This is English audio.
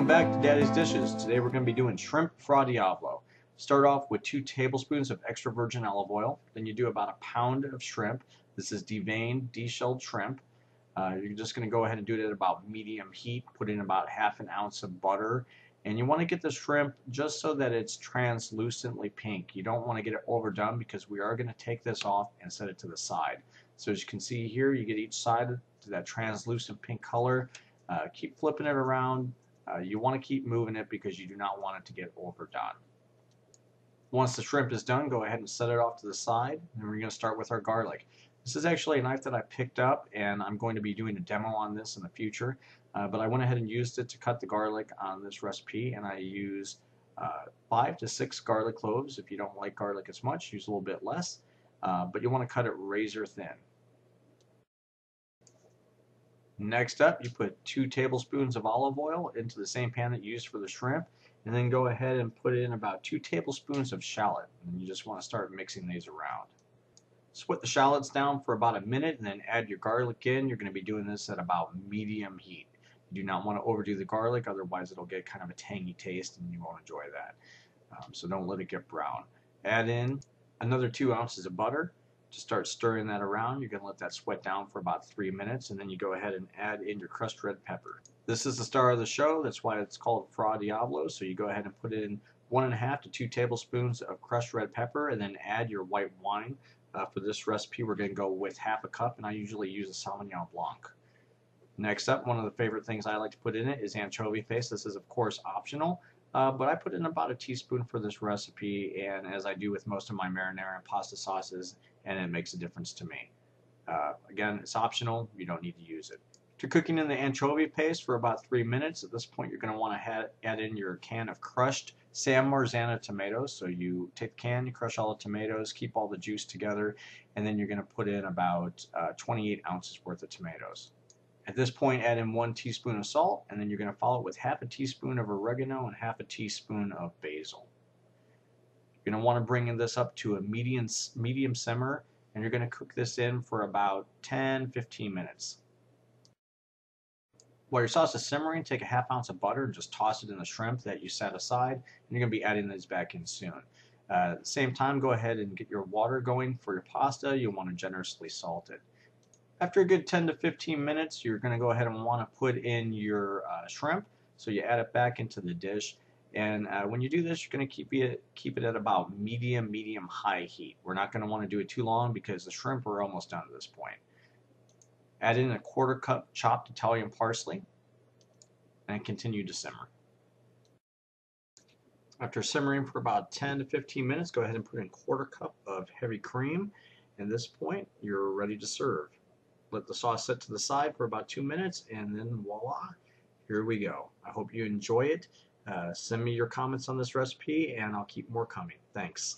Welcome back to Daddy's Dishes. Today we're going to be doing shrimp Fra Diavolo. Start off with 2 tablespoons of extra virgin olive oil. Then you do about 1 pound of shrimp. This is deveined, deshelled shrimp. You're just going to go ahead and do it at about medium heat. Put in about 1/2 ounce of butter. And you want to get the shrimp just so that it's translucently pink. You don't want to get it overdone because we are going to take this off and set it to the side. So as you can see here, you get each side to that translucent pink color. Keep flipping it around. You want to keep moving it because you do not want it to get overdone. Once the shrimp is done, go ahead and set it off to the side, and we're going to start with our garlic. This is actually a knife that I picked up, and I'm going to be doing a demo on this in the future, but I went ahead and used it to cut the garlic on this recipe, and I use 5 to 6 garlic cloves. If you don't like garlic as much, use a little bit less, but you want to cut it razor thin. Next up, you put 2 tablespoons of olive oil into the same pan that you used for the shrimp, and then go ahead and put in about 2 tablespoons of shallot, and you just want to start mixing these around. Split the shallots down for about a minute and then add your garlic in. You're going to be doing this at about medium heat. You do not want to overdo the garlic, otherwise it'll get kind of a tangy taste and you won't enjoy that. So don't let it get brown. Add in another 2 ounces of butter. Just start stirring that around. You're going to let that sweat down for about 3 minutes, and then you go ahead and add in your crushed red pepper. This is the star of the show. That's why it's called Fra Diavolo. So you go ahead and put in 1.5 to 2 tablespoons of crushed red pepper, and then add your white wine. For this recipe, we're going to go with 1/2 cup, and I usually use a Sauvignon Blanc. Next up, one of the favorite things I like to put in it is anchovy paste. This is, of course, optional, but I put in about 1 teaspoon for this recipe, and as I do with most of my marinara and pasta sauces, and it makes a difference to me. Again, it's optional. You don't need to use it. After cooking in the anchovy paste for about 3 minutes, at this point you're going to want to add in your can of crushed San Marzano tomatoes. So you take the can, you crush all the tomatoes, keep all the juice together, and then you're going to put in about 28 ounces worth of tomatoes. At this point, add in 1 teaspoon of salt, and then you're going to follow it with 1/2 teaspoon of oregano and 1/2 teaspoon of basil. You're going to want to bring this up to a medium simmer, and you're going to cook this in for about 10-15 minutes. While your sauce is simmering, take 1/2 ounce of butter and just toss it in the shrimp that you set aside, and you're going to be adding these back in soon. At the same time, go ahead and get your water going for your pasta. You'll want to generously salt it. After a good 10 to 15 minutes, you're going to go ahead and want to put in your shrimp, so you add it back into the dish. And when you do this, you're going to keep it at about medium-high heat. We're not going to want to do it too long because the shrimp are almost done at this point. Add in a 1/4 cup chopped Italian parsley and continue to simmer. After simmering for about 10 to 15 minutes, go ahead and put in 1/4 cup of heavy cream. At this point, you're ready to serve. Let the sauce set to the side for about 2 minutes, and then voila, here we go. I hope you enjoy it. Send me your comments on this recipe, and I'll keep more coming. Thanks.